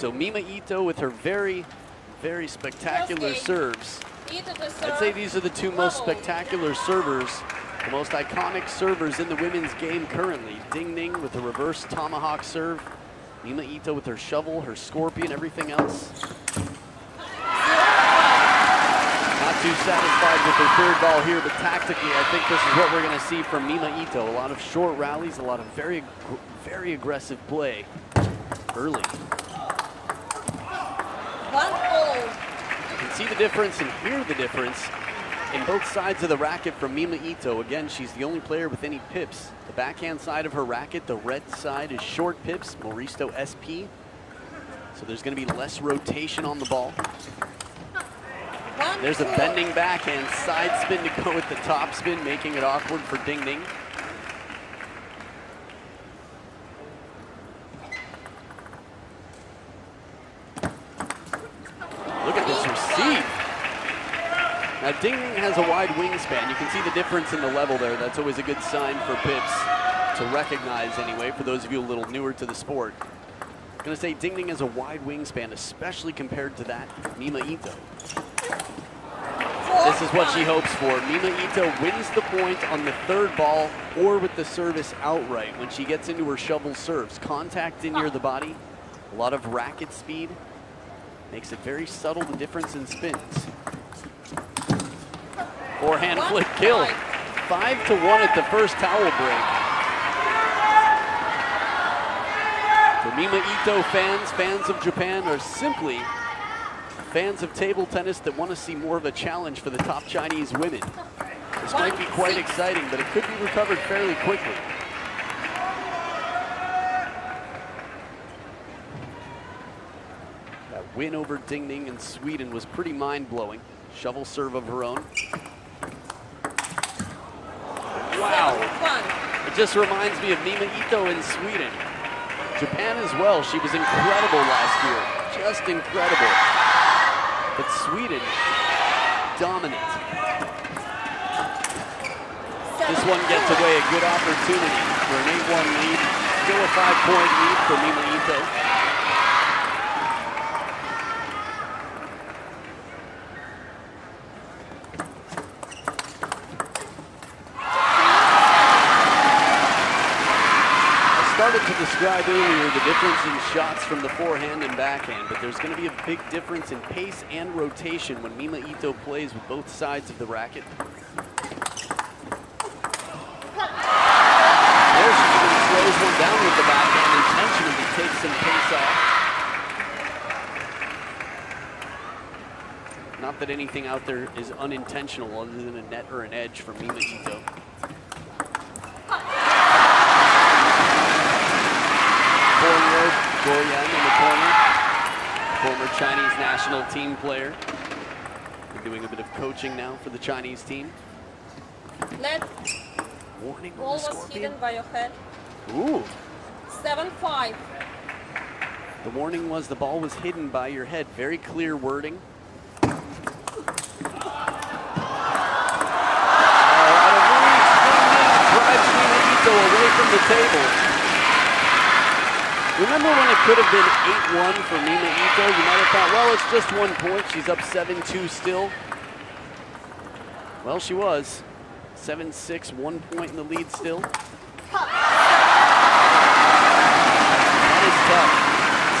So MimaITO with her very, very spectacular serves. I'd say these are the two most spectacular servers, the most iconic servers in the women's game currently. DingNing with a reverse tomahawk serve. MimaITO with her shovel, her scorpion, everything else. Not too satisfied with her third ball here, but tactically, I think this is what we're going to see from MimaITO. A lot of short rallies, a lot of very, very aggressive play early. You can see the difference and hear the difference in both sides of the racket from MimaITO. Again, she's the only player with any pips. The backhand side of her racket, the red side, is short pips, Moristo SP. So there's going to be less rotation on the ball. There's a bending backhand, side spin to go with the top spin, making it awkward for DingNing. Look at this receive. Now DingNing has a wide wingspan. You can see the difference in the level there. That's always a good sign for pips to recognize anyway, for those of you a little newer to the sport. I'm gonna say DingNing has a wide wingspan, especially compared to that MimaITO. This is what she hopes for. MimaITO wins the point on the third ball or with the service outright when she gets into her shovel serves. Contact in near the body, a lot of racket speed. Makes it very subtle, the difference in spins. Forehand flip kill. 5-1 at the first towel break. For MimaITO fans of Japan are simply fans of table tennis that want to see more of a challenge for the top Chinese women. This might be quite exciting, but it could be recovered fairly quickly. That win over DingNing in Sweden was pretty mind-blowing. Shovel serve of her own. Wow. It just reminds me of MimaITO in Sweden. Japan as well. She was incredible last year. Just incredible. But Sweden, dominant. This one gets away, a good opportunity for an 8-1 lead. Still a 5-point lead for MimaITO. To describe earlier the difference in shots from the forehand and backhand, but there's going to be a big difference in pace and rotation when MimaITO plays with both sides of the racket. There she even slows one down with the backhand intentionally to take some pace off. Not that anything out there is unintentional other than a net or an edge from MimaITO. Goyen in the corner, former Chinese national team player. Been doing a bit of coaching now for the Chinese team. Warning ball was hidden by your head. Ooh. 7-5. The warning was the ball was hidden by your head. Very clear wording. Out of reach, drives MimaITo away from the table. Remember when it could have been 8-1 for MimaITo? You might have thought, well, it's just 1 point. She's up 7-2 still. Well, she was. 7-6, 1 point in the lead still. That is tough.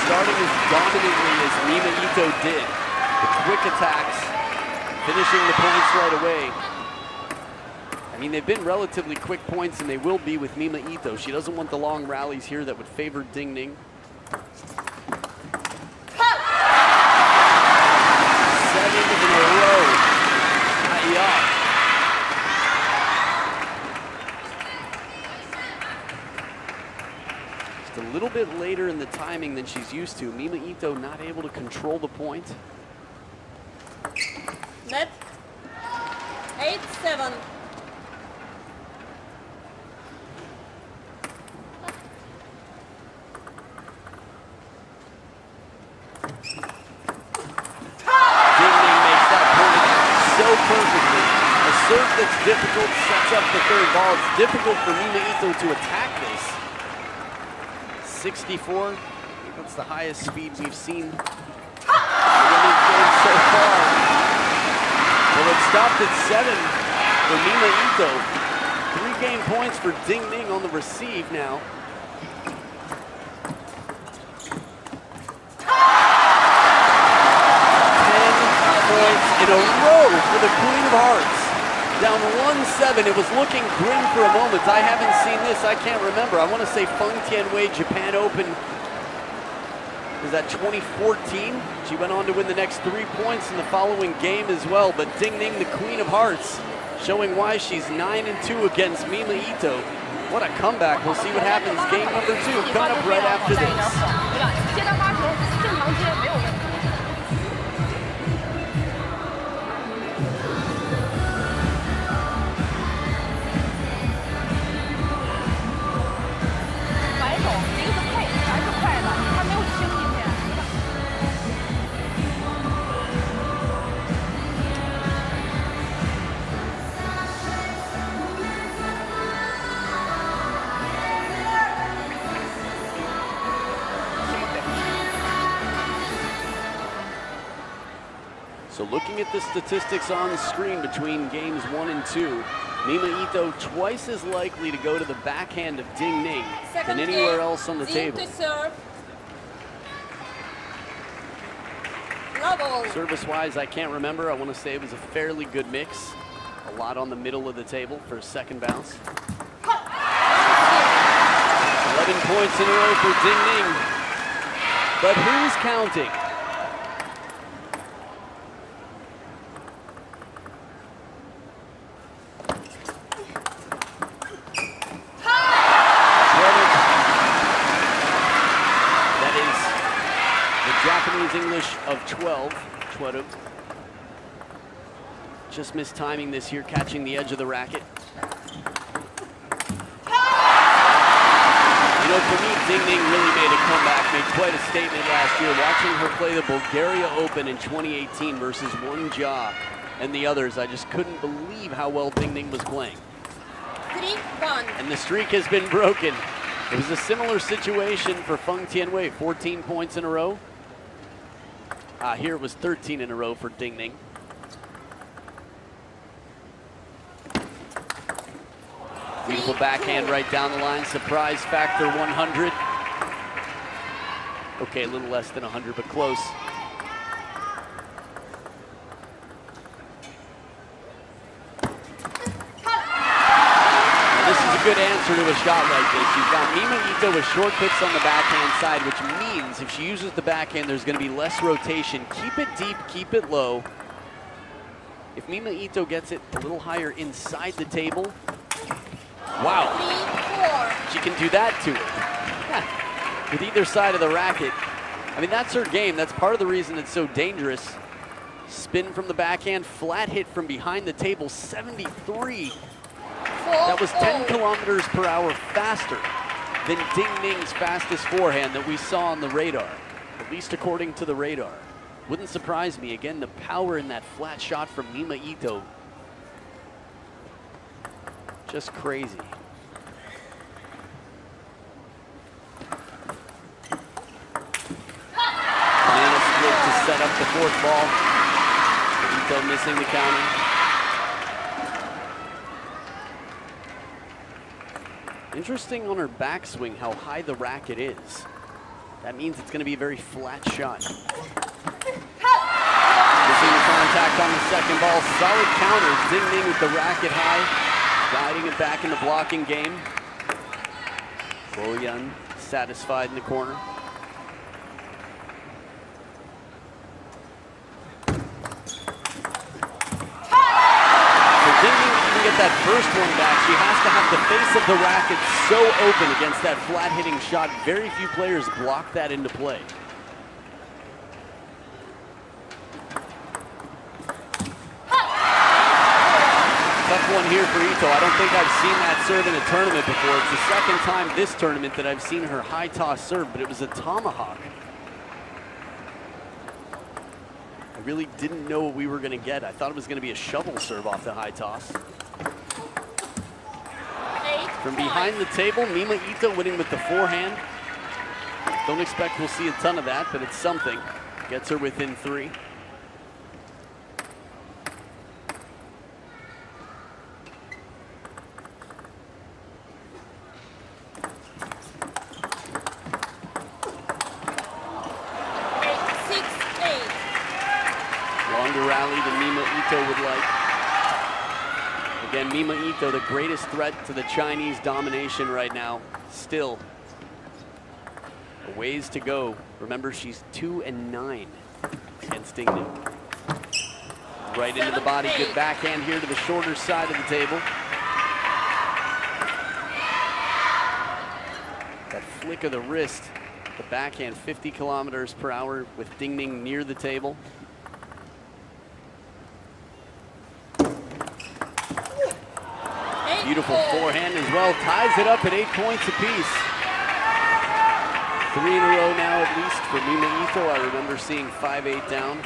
Starting as dominantly as MimaITo did. The quick attacks, finishing the points right away. I mean, they've been relatively quick points, and they will be with MimaITo. She doesn't want the long rallies here that would favor DingNing. 7 in a row. Just a little bit later in the timing than she's used to. MimaITo not able to control the point. Net. 8-7. Perfectly. A serve that's difficult sets up the third ball. It's difficult for MimaITo to attack this. 64, think that's the highest speed we've seen in the game so far. Well, it stopped at 7 for MimaITO. 3 game points for DingNing on the receive now. 10 points in a row for the Queen of Hearts. Down 1-7, it was looking grim for a moment. I haven't seen this, I can't remember. I want to say Feng Tianwei Japan Open, was that 2014? She went on to win the next 3 points in the following game as well, but DingNing, the Queen of Hearts, showing why she's 9-2 against MimaITO. What a comeback. We'll see what happens. Game number 2 coming up right after this. So looking at the statistics on the screen between games 1 and 2, MimaITO twice as likely to go to the backhand of DingNing than anywhere else on the table. Service-wise, I can't remember. I want to say it was a fairly good mix. A lot on the middle of the table for a second bounce. 11 points in a row for DingNing. But who's counting? Japanese English of 12, Chweru. Just missed timing this year, catching the edge of the racket. You know, for me, DingNing really made a comeback, made quite a statement last year. Watching her play the Bulgaria Open in 2018 versus one Ja and the others, I just couldn't believe how well DingNing was playing. 3-1. And the streak has been broken. It was a similar situation for Feng Tianwei, 14 points in a row. Here it was 13 in a row for DingNing. Beautiful backhand right down the line. Surprise factor 100. Okay, a little less than 100, but close. Now, this is a good answer to a shot like this. You've got MimaITO with short picks on the backhand side, which means if she uses the backhand, there's going to be less rotation. Keep it deep, keep it low. If MimaITO gets it a little higher inside the table, wow, 3-4. she can do that to it. With either side of the racket. I mean, that's her game. That's part of the reason it's so dangerous. Spin from the backhand, flat hit from behind the table, 73. That was 10 kilometers per hour faster than DingNing's fastest forehand that we saw on the radar, at least according to the radar. Wouldn't surprise me. Again, the power in that flat shot from MimaITO. Just crazy. Banana split to set up the fourth ball. Ito missing the counter. Interesting on her backswing how high the racket is. That means it's going to be a very flat shot. Missing the contact on the second ball. Solid counter. DingNing with the racket high. Guiding it back in the blocking game. Boyan satisfied in the corner. Get that first one back, she has to have the face of the racket so open against that flat hitting shot. Very few players block that into play. Tough one here for Ito. I don't think I've seen that serve in a tournament before. It's the second time this tournament that I've seen her high toss serve, but it was a tomahawk. I really didn't know what we were going to get. I thought it was going to be a shovel serve off the high toss. From behind the table, MimaITO winning with the forehand. Don't expect we'll see a ton of that, but it's something. Gets her within 3. Longer rally than MimaITO would like. Again, MimaITO, the greatest threat to the Chinese domination right now. Still, a ways to go. Remember, she's 2-9 against DingNing. Right into the body, good backhand here to the shorter side of the table. That flick of the wrist, the backhand 50 kilometers per hour with DingNing near the table. Beautiful forehand as well, ties it up at 8 points apiece. 3 in a row now at least for MimaITO. I remember seeing 5-8 down.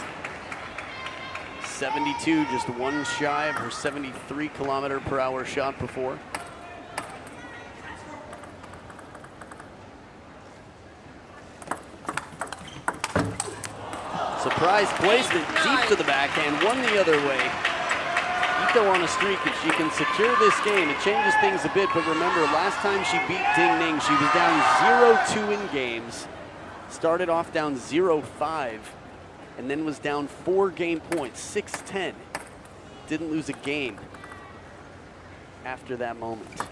72, just 1 shy of her 73 kilometer per hour shot before. Surprise placement deep to the backhand, one the other way. Ito on a streak, if she can secure this game, it changes things a bit, but remember, last time she beat DingNing, she was down 0-2 in games, started off down 0-5, and then was down 4 game points, 6-10. Didn't lose a game after that moment. Flat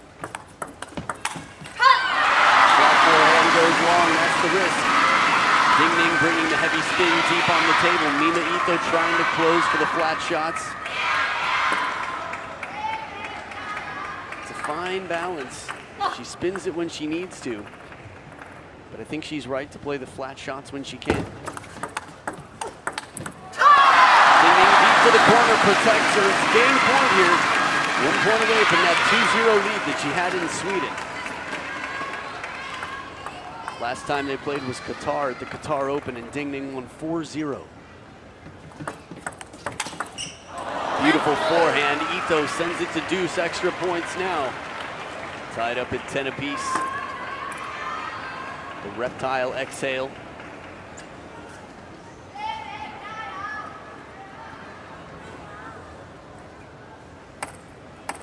forehand goes long, that's the risk. DingNing bringing the heavy spin deep on the table. MimaITO trying to close for the flat shots. Fine balance. She spins it when she needs to, but I think she's right to play the flat shots when she can. DingNing deep to the corner, protects her. It's game point here. 1 point away from that 2-0 lead that she had in Sweden. Last time they played was Qatar at the Qatar Open, and DingNing won 4-0. Beautiful forehand. Ito sends it to deuce, extra points now. Tied up at 10 apiece. The reptile exhale.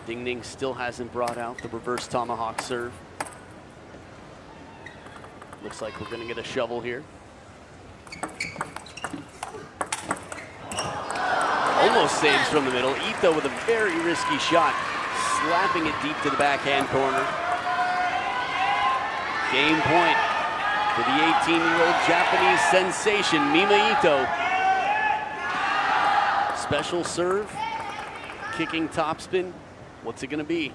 DingNing still hasn't brought out the reverse tomahawk serve. Looks like we're going to get a shovel here. Almost saves from the middle. Ito with a very risky shot, slapping it deep to the backhand corner. Game point for the 18-year-old Japanese sensation, MimaITO. Special serve, kicking topspin. What's it going to be?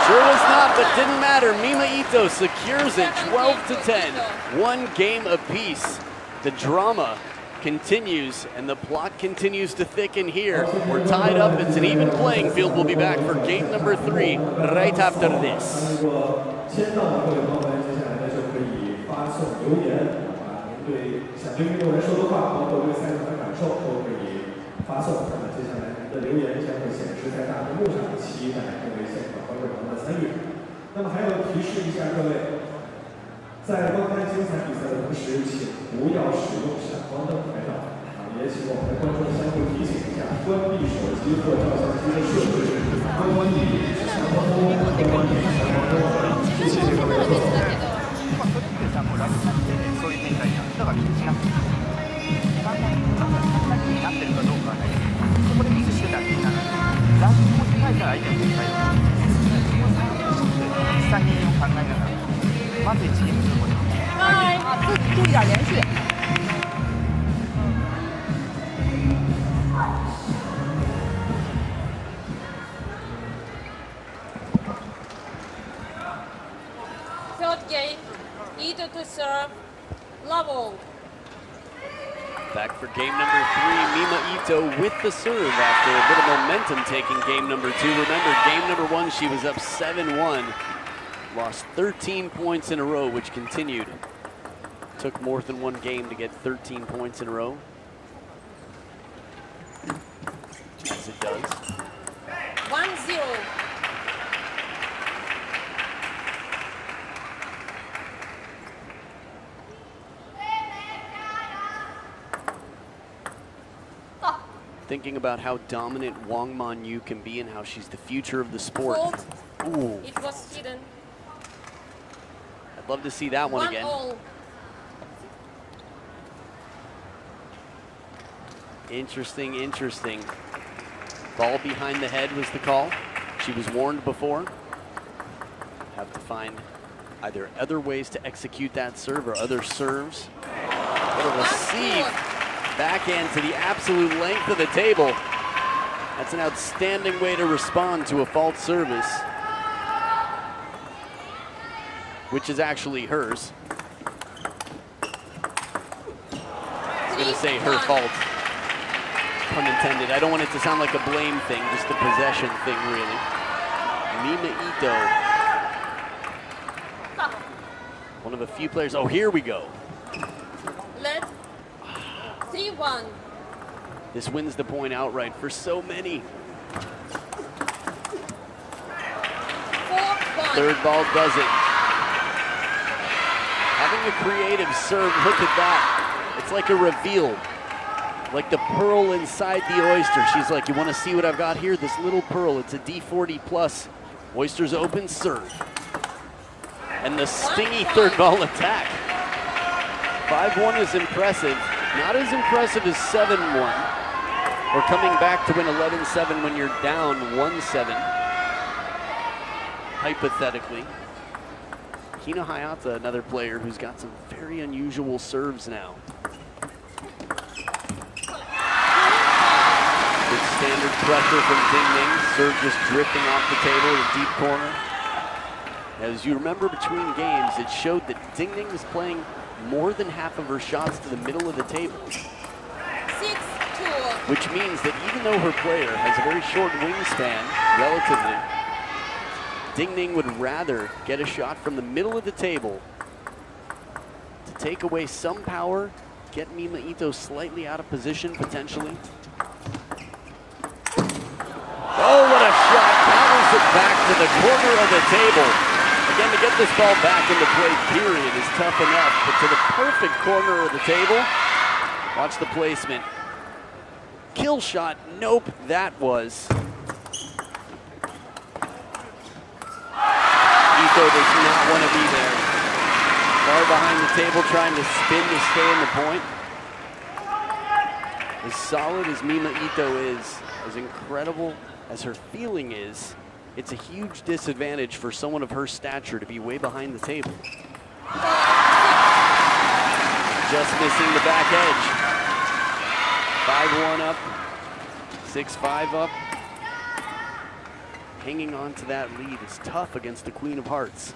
Sure was not, but didn't matter. MimaITO secures it 12-10. 1 game apiece. The drama continues and the plot continues to thicken here. We're tied up. It's an even playing field. We'll be back for game number 3 right after this. Third game, Ito to serve, level. Back for game number 3, MimaITO with the serve after a bit of momentum taking game number 2. Remember, game number 1, she was up 7-1. Lost 13 points in a row, which continued. Took more than 1 game to get 13 points in a row. As it does. 1-0. thinking about how dominant Wang Man-yu can be and how she's the future of the sport. Ooh. It was hidden. I'd love to see that one again. 1-all. Interesting, interesting. Ball behind the head was the call. She was warned before. Have to find either other ways to execute that serve or other serves. What a receive. Backhand to the absolute length of the table. That's an outstanding way to respond to a fault service, which is actually hers. I'm going to say her fault. Pun intended. I don't want it to sound like a blame thing, just a possession thing, really. MimaITO. One of a few players. Oh, here we go. Let 3-1. This wins the point outright for so many. 4-1. Third ball does it. Having a creative serve, look at that. It's like a reveal. Like the pearl inside the oyster. She's like, you want to see what I've got here? This little pearl, it's a D40 plus. Oyster's open serve. And the stingy third ball attack. 5-1 is impressive. Not as impressive as 7-1. Or coming back to win 11-7 when you're down 1-7. Hypothetically. Hina Hayata, another player who's got some very unusual serves now. Good standard pressure from DingNing. Serve just drifting off the table in a deep corner. As you remember between games, it showed that DingNing was playing more than half of her shots to the middle of the table. 6-2. Which means that even though her player has a very short wingspan, relatively, DingNing would rather get a shot from the middle of the table to take away some power, get MimaITO slightly out of position, potentially. Oh, what a shot. Paddles it back to the corner of the table. Again, to get this ball back into play, period, is tough enough. But to the perfect corner of the table, watch the placement. Kill shot, nope, that was. Ito does not want to be there. Far behind the table, trying to spin to stay in the point. As solid as MimaITO is, as incredible as her feeling is, it's a huge disadvantage for someone of her stature to be way behind the table. Just missing the back edge. 5-1 up, 6-5 up. Hanging on to that lead is tough against the Queen of Hearts.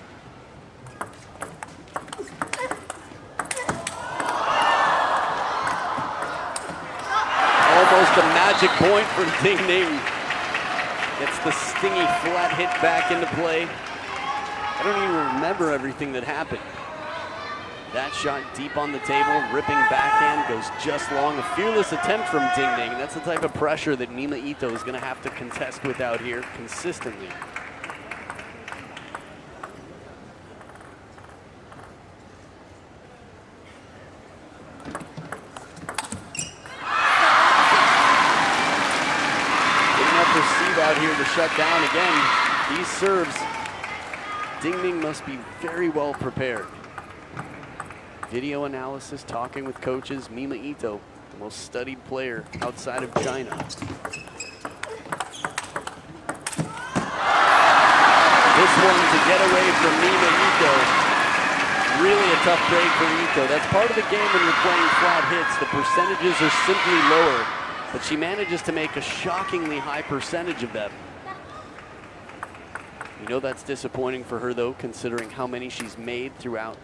Almost a magic point for DingNing. Gets the stingy flat hit back into play. I don't even remember everything that happened. That shot deep on the table, ripping backhand, goes just long. A fearless attempt from DingNing, and that's the type of pressure that MimaITO is going to have to contest with out here consistently. Out here to shut down again. These serves, DingNing must be very well prepared. Video analysis, talking with coaches. MimaITO, the most studied player outside of China. This one to get away from MimaITo. Really a tough break for Ito. That's part of the game when you're playing flat hits. The percentages are simply lower. But she manages to make a shockingly high percentage of them. You know that's disappointing for her, though, considering how many she's made throughout.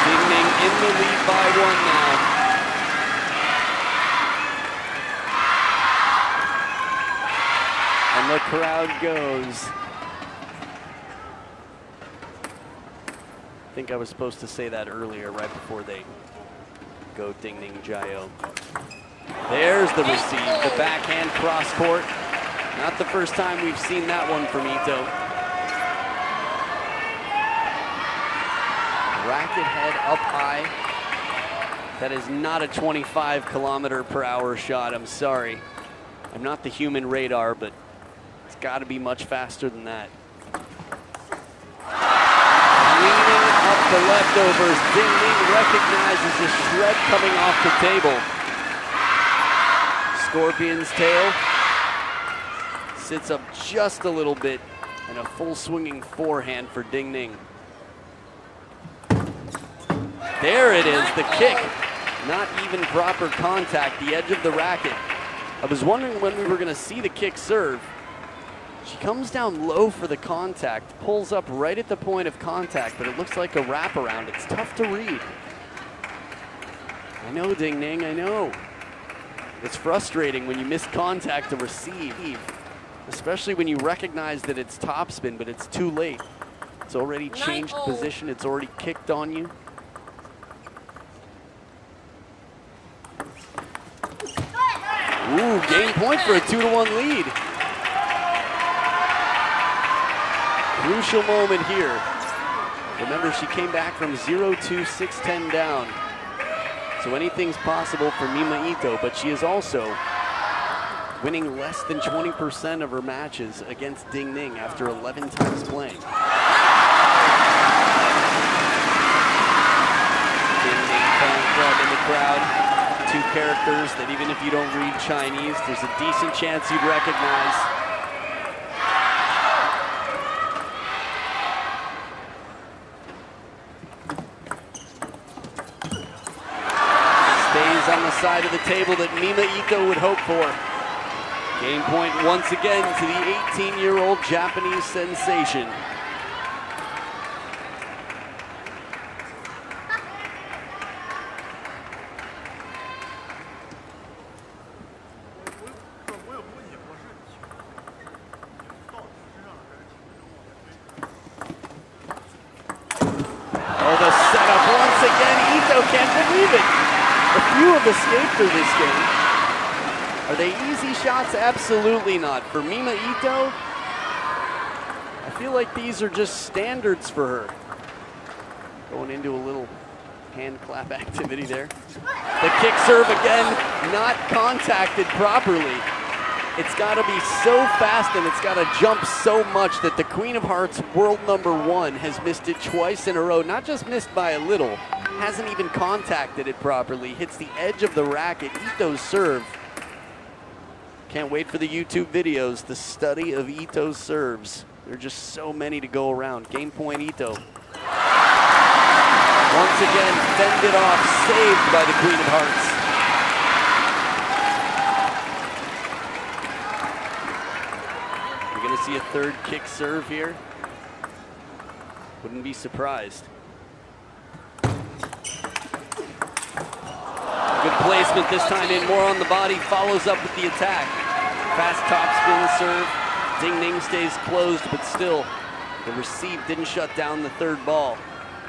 DingNing in the lead by 1 now. And the crowd goes. I think I was supposed to say that earlier, right before they go DingNing Jayo. There's the receive, the backhand cross court. Not the first time we've seen that one from Ito. racket head up high. That is not a 25-km/h shot, I'm sorry. I'm not the human radar, but it's got to be much faster than that. Cleaning up the leftovers. DingNing recognizes the shred coming off the table. Scorpion's tail sits up just a little bit, and a full swinging forehand for DingNing. There it is, the kick. Not even proper contact, the edge of the racket. I was wondering when we were going to see the kick serve. She comes down low for the contact, pulls up right at the point of contact, but it looks like a wraparound. It's tough to read. I know, DingNing, I know. It's frustrating when you miss contact to receive, especially when you recognize that it's topspin, but it's too late. It's already changed position, it's already kicked on you. Ooh, game point for a 2-1 lead. Crucial moment here. Remember, she came back from 0-2, 6-10 down. So anything's possible for MimaITO, but she is also winning less than 20% of her matches against DingNing after 11 times playing. DingNing playing club in the crowd. Two characters that even if you don't read Chinese, there's a decent chance you'd recognize. Stays on the side of the table that MimaITO would hope for. Game point once again to the 18-year-old Japanese sensation. Can't believe it. A few have escaped her this game. Are they easy shots? Absolutely not. For MimaITO, I feel like these are just standards for her. Going into a little hand clap activity there. The kick serve again, not contacted properly. It's got to be so fast and it's got to jump so much that the Queen of Hearts world #1 has missed it twice in a row. Not just missed by a little, hasn't even contacted it properly. Hits the edge of the racket. Ito's serve. Can't wait for the YouTube videos. The study of Ito's serves. There are just so many to go around. Game point Ito. Once again, fended off, saved by the Queen of Hearts. We're gonna see a third kick serve here. Wouldn't be surprised. Good placement this time in, more on the body, follows up with the attack. Fast topspin serve. DingNing stays closed, but still, the receive didn't shut down the third ball.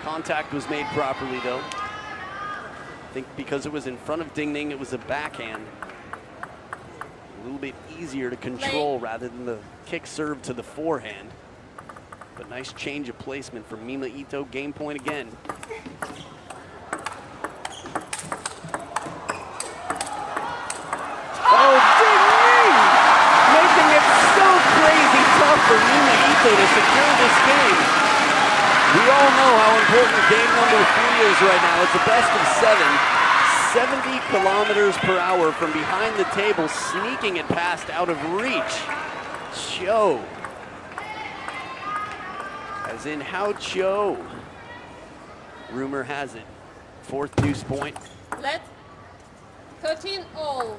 Contact was made properly though. I think because it was in front of DingNing, it was a backhand. A little bit easier to control rather than the kick serve to the forehand. But nice change of placement from MimaITO. Game point again. Oh, DingNing! Making it so crazy tough for MimaITO to secure this game. We all know how important game #3 is right now. It's a best of 7. 70 km/h from behind the table, sneaking it past out of reach. Cho. As in how Cho. Rumor has it. 4th deuce point. Let 13 all.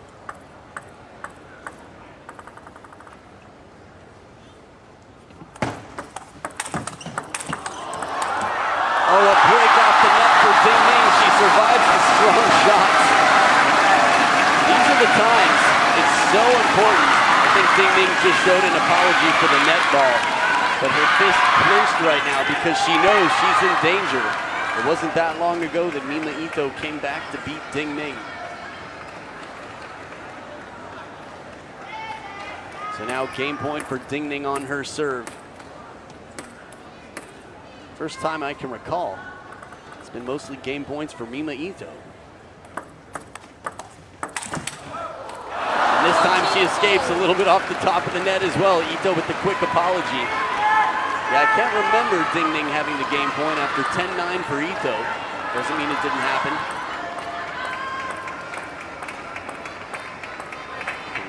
Oh, a break off the net for DingNing. She survives the strong shots. These are the times. It's so important. I think DingNing just showed an apology for the net ball. But her fist clenched right now because she knows she's in danger. It wasn't that long ago that MimaITO came back to beat DingNing. So now game point for DingNing on her serve. First time I can recall It's been mostly game points for MimaITO. And this time she escapes a little bit off the top of the net as well. Ito with the quick apology. Yeah, I can't remember DingNing having the game point after 10-9 for Ito. Doesn't mean it didn't happen.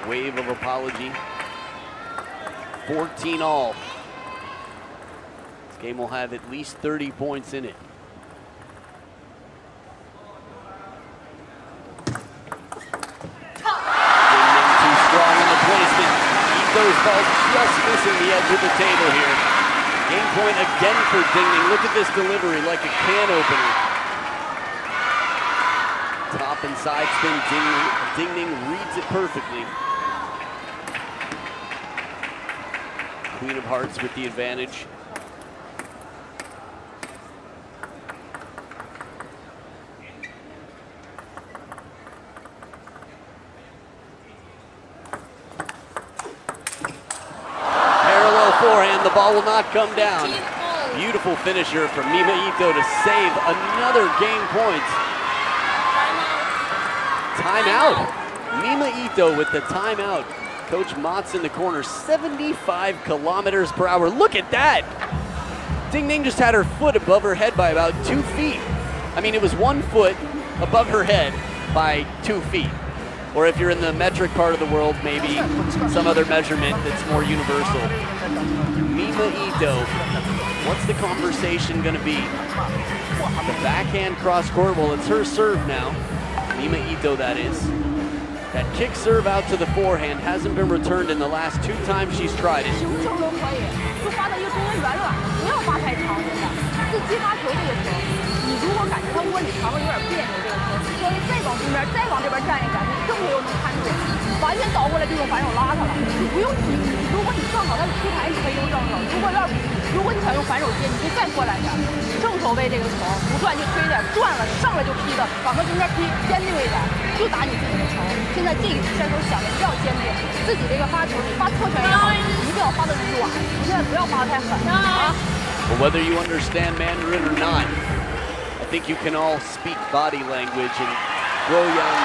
A wave of apology. 14-all. This game will have at least 30 points in it. DingNing too strong in the placement. Ito's ball just missing the edge of the table here. Game point again for DingNing. Look at this delivery, like a can opener. Top and side spin, DingNing reads it perfectly. Queen of Hearts with the advantage. Parallel forehand, the ball will not come down. Beautiful finisher from MimaITO to save another game point. Timeout. MimaITO with the timeout. Coach Mott's in the corner, 75 kilometers per hour. Look at that. DingNing just had her foot above her head by about 2 feet. I mean, it was 1 foot above her head by 2 feet. Or if you're in the metric part of the world, maybe some other measurement that's more universal. MimaITO, what's the conversation gonna be? The backhand cross court, well, it's her serve now. MimaITO, that is. That kick serve out to the forehand hasn't been returned in the last 2 times she's tried it. Well, whether you understand Mandarin or not, I think you can all speak body language, and Guoyang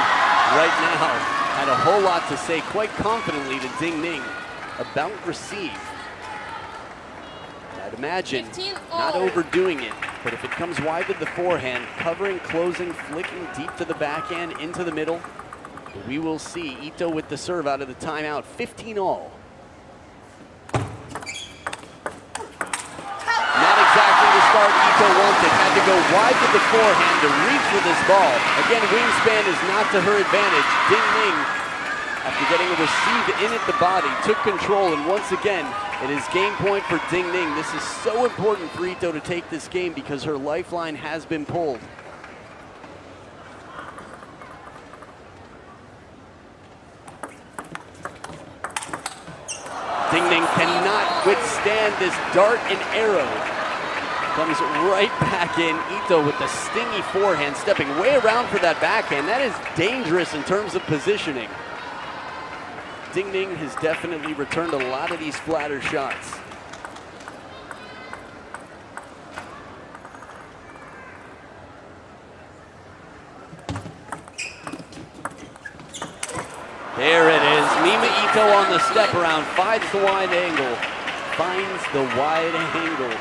right now had a whole lot to say quite confidently to DingNing about receive. I'd imagine not overdoing it, but if it comes wide with the forehand, covering, closing, flicking deep to the backhand, into the middle, we will see. Ito with the serve out of the timeout, 15-all. Not exactly the start Ito wanted. Had to go wide with the forehand to reach for this ball. Again, wingspan is not to her advantage. DingNing, after getting a receive in at the body, took control, and once again, it is game point for DingNing. This is so important for Ito to take this game because her lifeline has been pulled. DingNing cannot withstand this dart and arrow. Comes right back in. Ito with the stingy forehand, stepping way around for that backhand. That is dangerous in terms of positioning. DingNing has definitely returned a lot of these flatter shots. There it is. MimaITO on the step around, finds the wide angle. Finds the wide angle.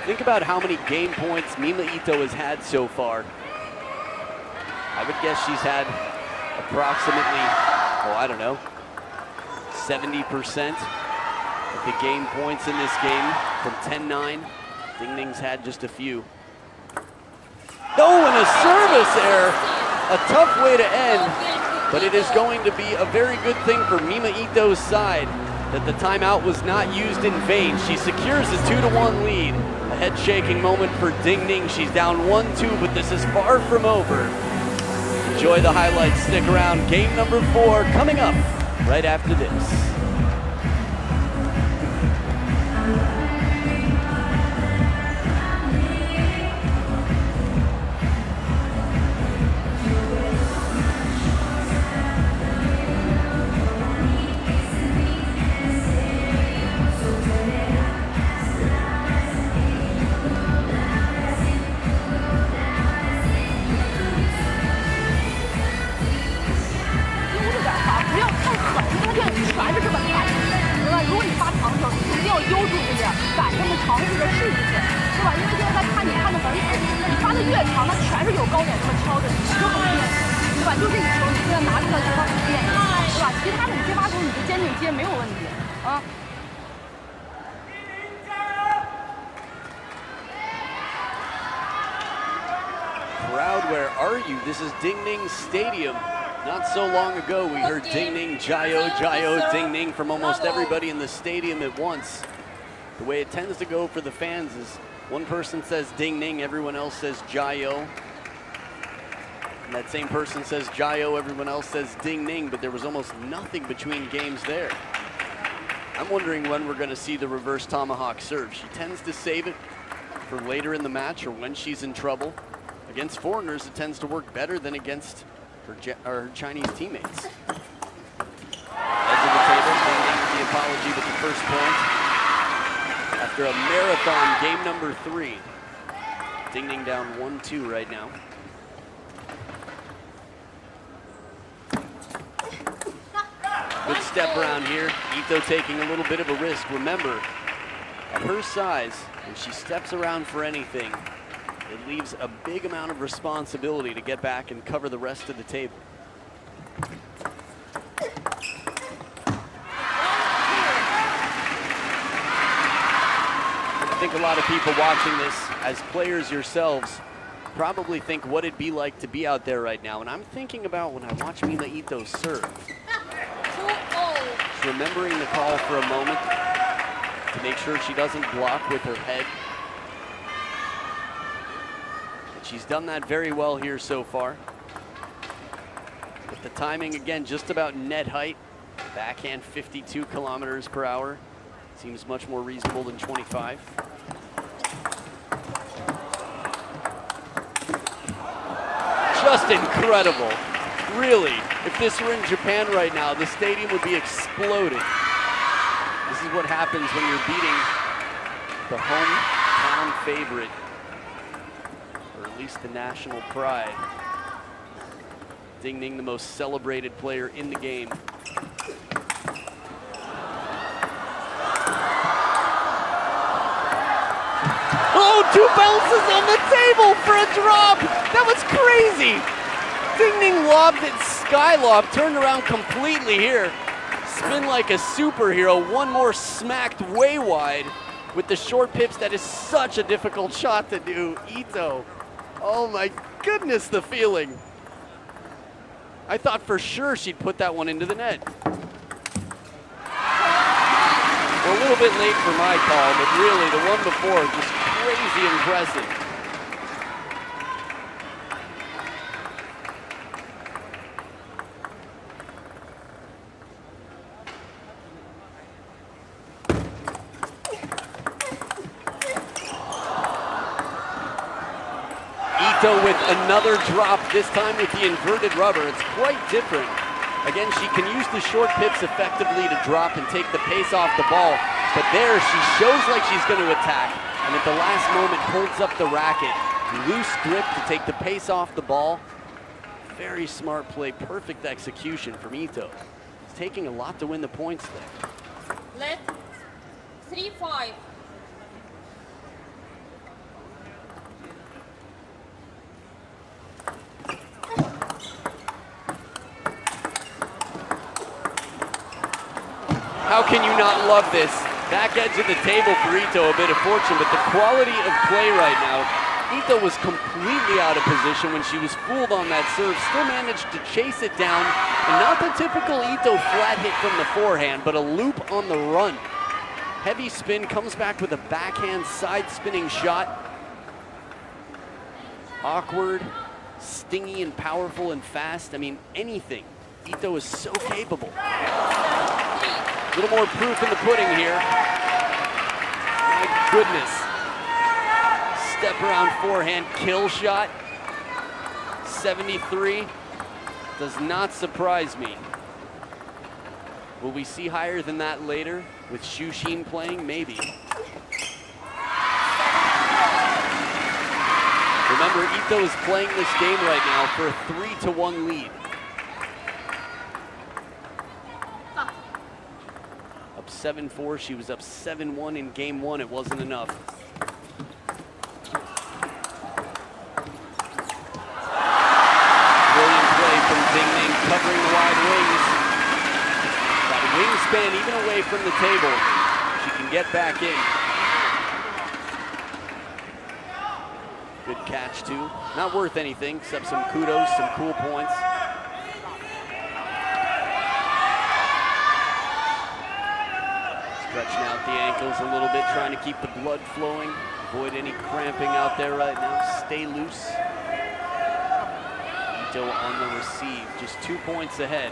Think about how many game points MimaITO has had so far. I would guess she's had approximately, I don't know, 70% of the game points in this game from 10-9. DingNing's had just a few. Oh, and a service error. A tough way to end, but it is going to be a very good thing for MimaITO's side that the timeout was not used in vain. She secures a 2-1 lead. A head-shaking moment for DingNing. She's down 1-2, but this is far from over. Enjoy the highlights. Stick around. Game number 4 coming up right after this. 吧？就这个球你这样拿出来多练，是吧？其他的你接发球你就坚定接没有问题啊。Crowd, where are you? This is DingNing Stadium. Not so long ago, we heard DingNing, Jayo, Jayo, DingNing from almost everybody in the stadium at once. The way it tends to go for the fans is one person says DingNing, everyone else says Jayo. And that same person says Jayo, everyone else says DingNing, but there was almost nothing between games there. I'm wondering when we're going to see the reverse tomahawk serve. She tends to save it for later in the match or when she's in trouble. Against foreigners, it tends to work better than against her Chinese teammates. Edge of the table, DingNing with the apology with the first point. After a marathon game number 3. DingNing down 1-2 right now. Good step around here. Ito taking a little bit of a risk. Remember, at her size, when she steps around for anything, it leaves a big amount of responsibility to get back and cover the rest of the table. I think a lot of people watching this, as players yourselves, probably think what it'd be like to be out there right now. And I'm thinking about when I watch MimaITO serve. She's remembering the call for a moment to make sure she doesn't block with her head. She's done that very well here so far. With the timing, again, just about net height. Backhand 52 kilometers per hour. Seems much more reasonable than 25. Just incredible. Really, if this were in Japan right now, the stadium would be exploding. This is what happens when you're beating the hometown favorite, or at least the national pride. DingNing, the most celebrated player in the game. Oh, 2 bounces on the table for a drop. That was crazy. DingNing lobbed it, skylob, turned around completely here. Spin like a superhero. One more smacked way wide with the short pips. That is such a difficult shot to do. Ito. Oh my goodness, the feeling. I thought for sure she'd put that one into the net. Well, a little bit late for my call, but really the one before, just crazy impressive. Ito with another drop, this time with the inverted rubber. It's quite different. Again, she can use the short pips effectively to drop and take the pace off the ball. But there, she shows like she's going to attack. And at the last moment, holds up the racket. Loose grip to take the pace off the ball. Very smart play, perfect execution from Ito. It's taking a lot to win the points there. Let 3-5. How can you not love this? Back edge of the table for Ito, a bit of fortune, but the quality of play right now, Ito was completely out of position when she was fooled on that serve, still managed to chase it down, and not the typical Ito flat hit from the forehand, but a loop on the run. Heavy spin, comes back with a backhand side spinning shot. Awkward, stingy and powerful and fast. I mean, anything. Ito is so capable. A little more proof in the pudding here. My goodness. Step around forehand, kill shot. 73 does not surprise me. Will we see higher than that later with Shushin playing? Maybe. Remember, Ito is playing this game right now for a 3-1 lead. Up 7-4, she was up 7-1 in game 1. It wasn't enough. Brilliant play from span, even away from the table. She can get back in. Good catch, too. Not worth anything, except some kudos, some cool points. Stretching out the ankles a little bit, trying to keep the blood flowing. Avoid any cramping out there right now. Stay loose. Ito on the receive, just 2 points ahead.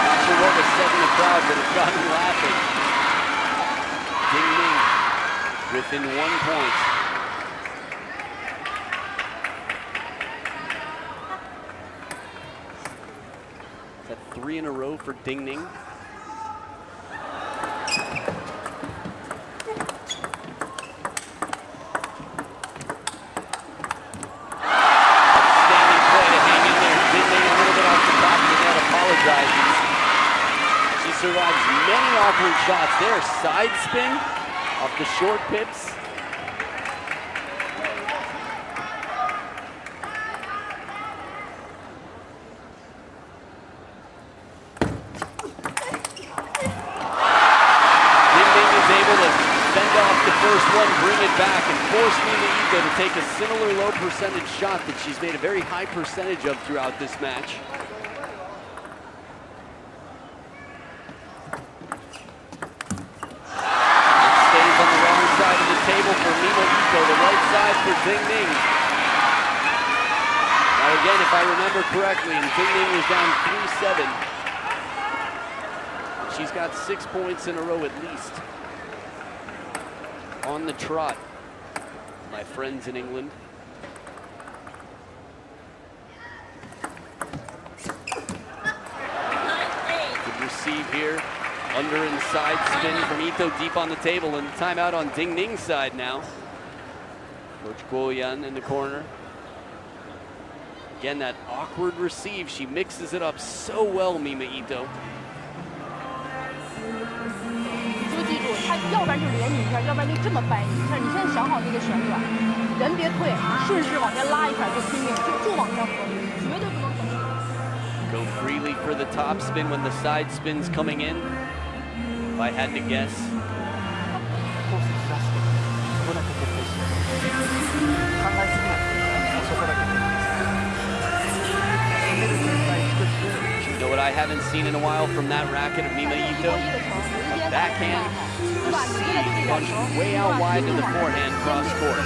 Not sure what was said in the crowd, but it got me laughing. DingNing within 1 point. Is that 3 in a row for DingNing? She survives many awkward shots there. Side spin off the short pips. DingNing is able to fend off the first one, bring it back, and force MimaITO to take a similar low percentage shot that she's made a very high percentage of throughout this match. Table for MimaITO, the right side for DingNing. Now again, if I remember correctly, and DingNing was down 3-7. She's got 6 points in a row at least. On the trot, my friends in England. Good receive here. Under and side spin from Ito deep on the table, and timeout on DingNing's side now. Coach Guoyan in the corner. Again, that awkward receive. She mixes it up so well, MimaITO. 就记住，他要不然就连你一下，要不然就这么掰你一下。你先想好那个旋转，人别退，顺势往前拉一下就拼命，就往前合，绝对不能等。Go freely for the top spin when the side spin's coming in. If I had to guess. You know what I haven't seen in a while from that racket of MimaITO? A backhand receive punch way out wide to the forehand cross court.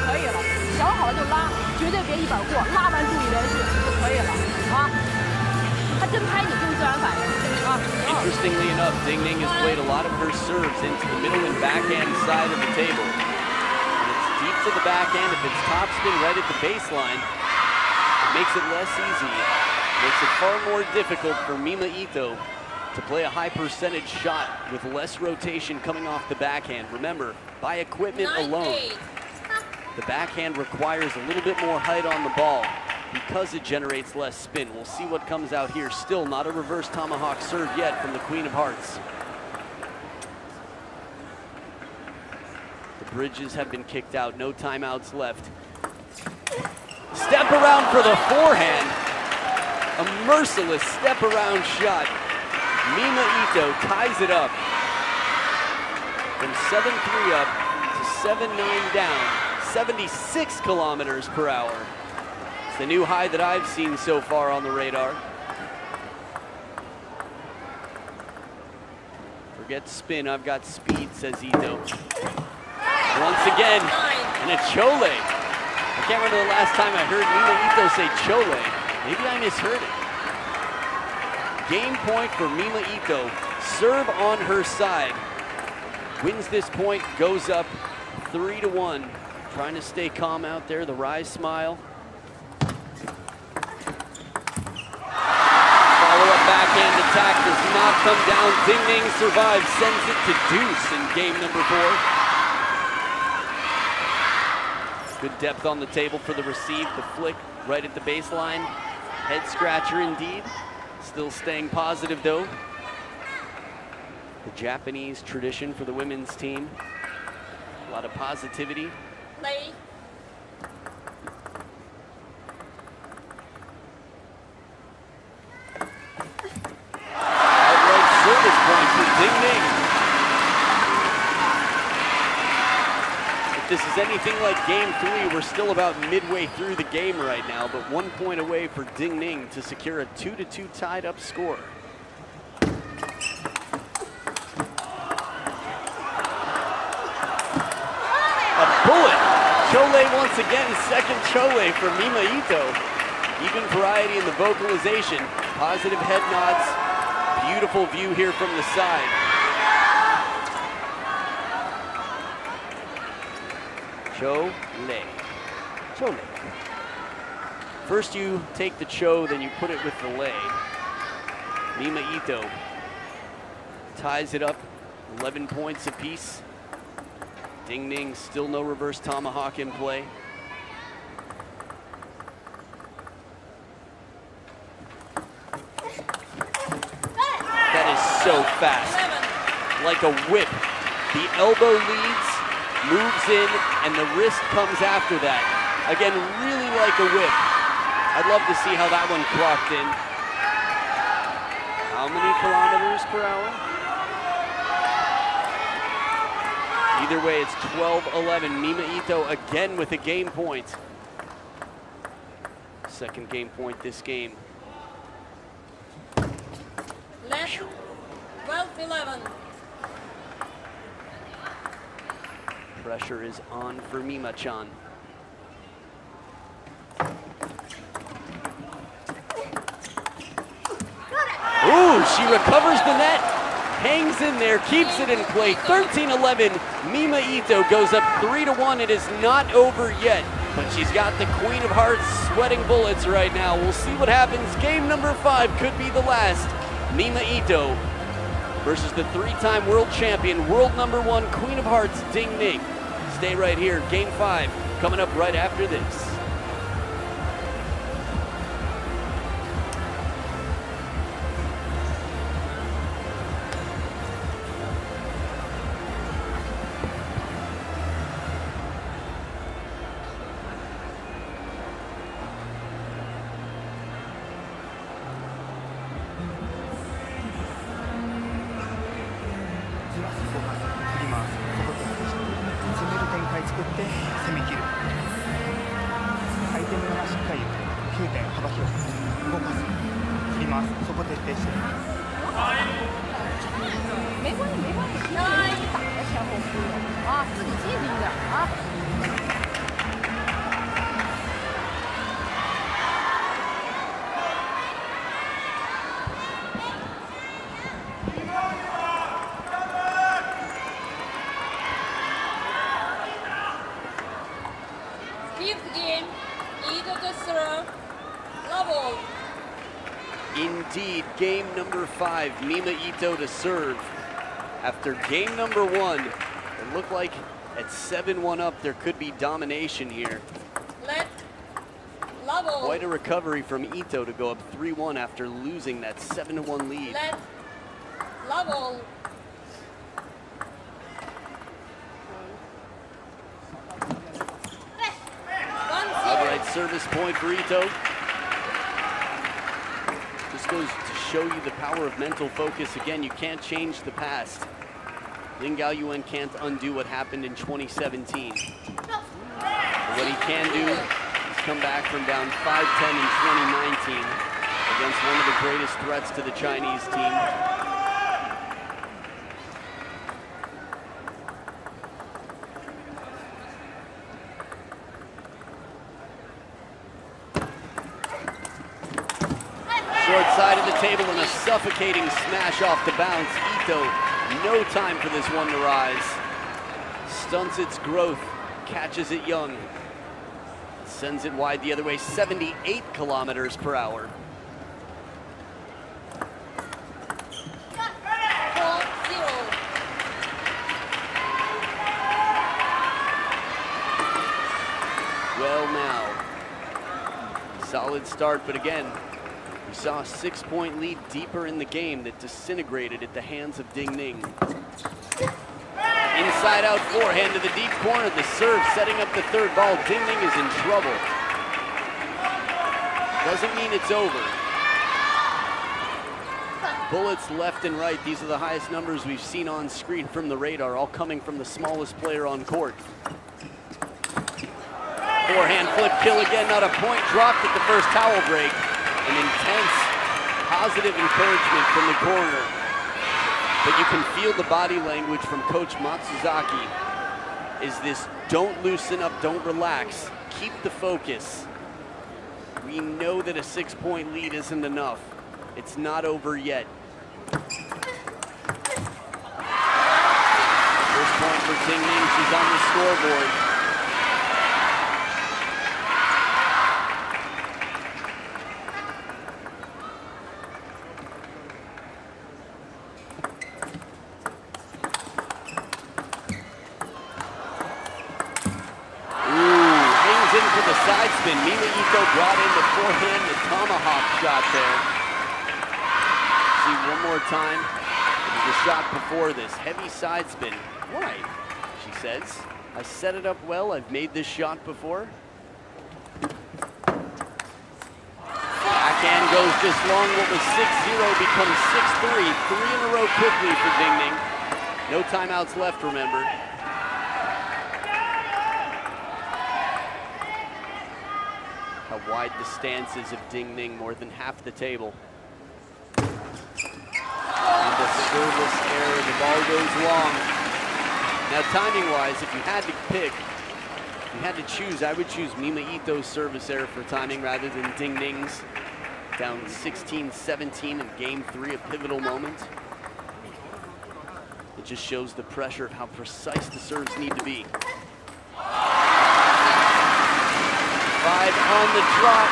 想好了就拉，绝对别一板过，拉完注意连续就可以了啊！他真拍你就是自然反应啊！ Interestingly enough, DingNing has played a lot of her serves into the middle and backhand side of the table. When it's deep to the backhand, if it's top spin right at the baseline, it makes it less easy. It makes it far more difficult for MimaITO to play a high percentage shot with less rotation coming off the backhand. Remember, by equipment alone, the backhand requires a little bit more height on the ball because it generates less spin. We'll see what comes out here. Still not a reverse tomahawk serve yet from the Queen of Hearts. The bridges have been kicked out, no timeouts left. Step around for the forehand. A merciless step around shot. MimaITO ties it up. From 7-3 up to 7-9 down, 76 kilometers per hour. The new high that I've seen so far on the radar. Forget spin, I've got speed, says Ito. Once again, and a chole. I can't remember the last time I heard MimaITO say chole. Maybe I misheard it. Game point for MimaITO. Serve on her side. Wins this point, goes up 3-1. Trying to stay calm out there, the Rise smile. Backhand attack does not come down. DingNing survives, sends it to deuce in game number 4. Good depth on the table for the receive. The flick right at the baseline. Head scratcher indeed. Still staying positive though. The Japanese tradition for the women's team. A lot of positivity. Play. anything like game 3, we're still about midway through the game right now, but 1 point away for DingNing to secure a 2-2 tied up score. A bullet! Chole once again, second Chole for MimaITO. Even variety in the vocalization, positive head nods, beautiful view here from the side. Chole. Chole. First you take the cho, then you put it with the lei. MimaITO ties it up, 11 points apiece. DingNing still no reverse tomahawk in play. That is so fast, like a whip. The elbow leads, moves in, and the wrist comes after that. Again, really like a whip. I'd love to see how that one clocked in. How many kilometers per hour? Either way, it's 12-11. MimaITO again with a game point. Second game point this game. Left, 12-11. Pressure is on for Mima-chan. Ooh, she recovers the net, hangs in there, keeps it in play. 13-11, MimaITO goes up 3-1. It is not over yet, but she's got the Queen of Hearts sweating bullets right now. We'll see what happens. Game number 5 could be the last. MimaITO versus the 3-time world champion, world number 1, Queen of Hearts, DingNing. Stay right here. Game 5 coming up right after this. Fifth game, Ito to serve, level. Indeed, game number 5, MimaITO to serve. After game number 1, it looked like at 7-1 up, there could be domination here. Let, level. Quite a recovery from Ito to go up 3-1 after losing that 7-1 lead. Let, level. Outright service point for Ito. Just goes to show you the power of mental focus. Again, you can't change the past. Lin Gaoyuan can't undo what happened in 2017. But what he can do is come back from down 5-10 in 2019 against one of the greatest threats to the Chinese team. Short side of the table and a suffocating smash off the bounce. Ito, no time for this one to rise. Stunts its growth, catches it young. Sends it wide the other way, 78 kilometers per hour. Well now, solid start, but again, we saw a 6-point lead deeper in the game that disintegrated at the hands of DingNing. Inside out forehand to the deep corner, the serve setting up the third ball. DingNing is in trouble. Doesn't mean it's over. Bullets left and right. These are the highest numbers we've seen on screen from the radar, all coming from the smallest player on court. Forehand flip kill again, not a point dropped at the first towel break. An intense, positive encouragement from the corner. But you can feel the body language from Coach Matsuzaki. Is this don't loosen up, don't relax, keep the focus. We know that a 6-point lead isn't enough. It's not over yet. First point for DingNing, she's on the scoreboard. For the side spin, MimaITO brought in the forehand, the tomahawk shot there. See one more time. It was a shot before this. Heavy side spin. Why? She says. I set it up well. I've made this shot before. Backhand goes just long. What was 6-0 becomes 6-3. 3 in a row quickly for DingNing. No timeouts left, remember. How wide the stance is of DingNing, more than half the table. And the service error, the ball goes long. Now timing-wise, if you had to pick, if you had to choose, I would choose MimaITO's service error for timing rather than DingNing's. Down 16-17 in game 3, a pivotal moment. It just shows the pressure of how precise the serves need to be. 5 on the drop.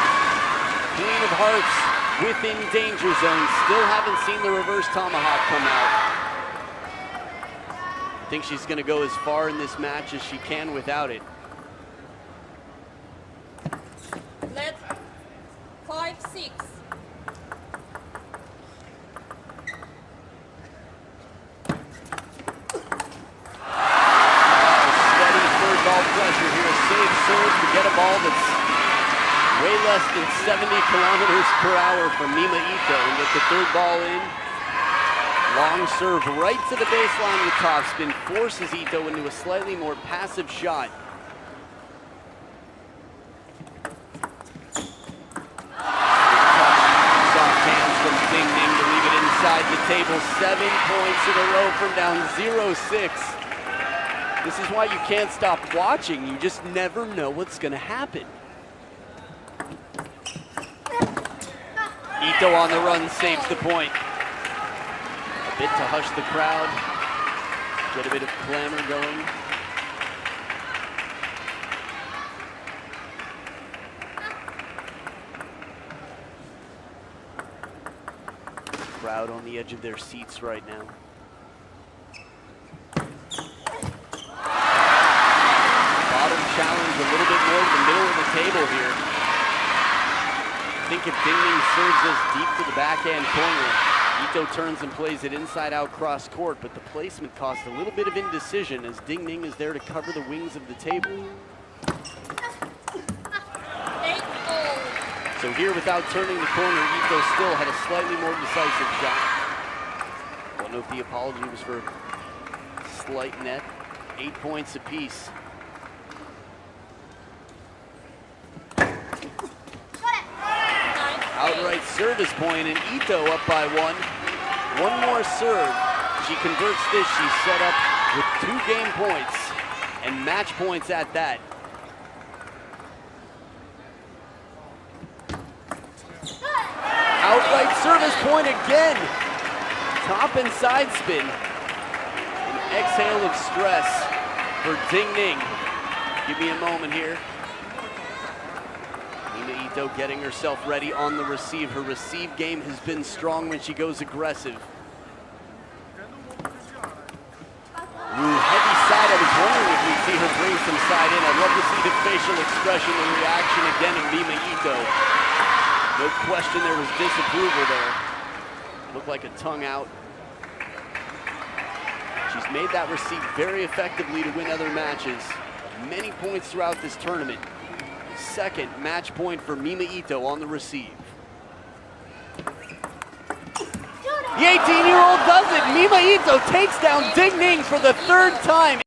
Queen of Hearts within danger zone. Still haven't seen the reverse tomahawk come out. I think she's going to go as far in this match as she can without it. Let 5-6. Steady third ball pressure here. A safe serve to get a ball that's way less than 70 kilometers per hour from MimaITO, and get the third ball in. Long serve right to the baseline with topspin, forces Ito into a slightly more passive shot. Soft hands from DingNing to leave it inside the table. 7 points in a row from down 0-6. This is why you can't stop watching. You just never know what's going to happen. Ito on the run saves the point. A bit to hush the crowd, get a bit of clamor going. Crowd on the edge of their seats right now. Bottom challenge a little bit more to the middle of the table here. I think if DingNing serves us deep to the backhand corner, Ito turns and plays it inside out cross court, but the placement caused a little bit of indecision as DingNing is there to cover the wings of the table. So here, without turning the corner, Ito still had a slightly more decisive shot. Don't know if the apology was for slight net. 8 points apiece. Outright service point, and Ito up by 1. One more serve. She converts this. She's set up with 2 game points, and match points at that. Outright service point again. Top and side spin. An exhale of stress for DingNing. Give me a moment here. MimaITO getting herself ready on the receive. Her receive game has been strong when she goes aggressive. Heavy side. I was wondering if we'd see her bring some side in. I'd love to see the facial expression, the reaction again of MimaITO. No question there was disapproval there. Looked like a tongue out. She's made that receive very effectively to win other matches. Many points throughout this tournament. Second match point for MimaITO on the receive. The 18-year-old does it. MimaITO takes down DingNing for the 3rd time.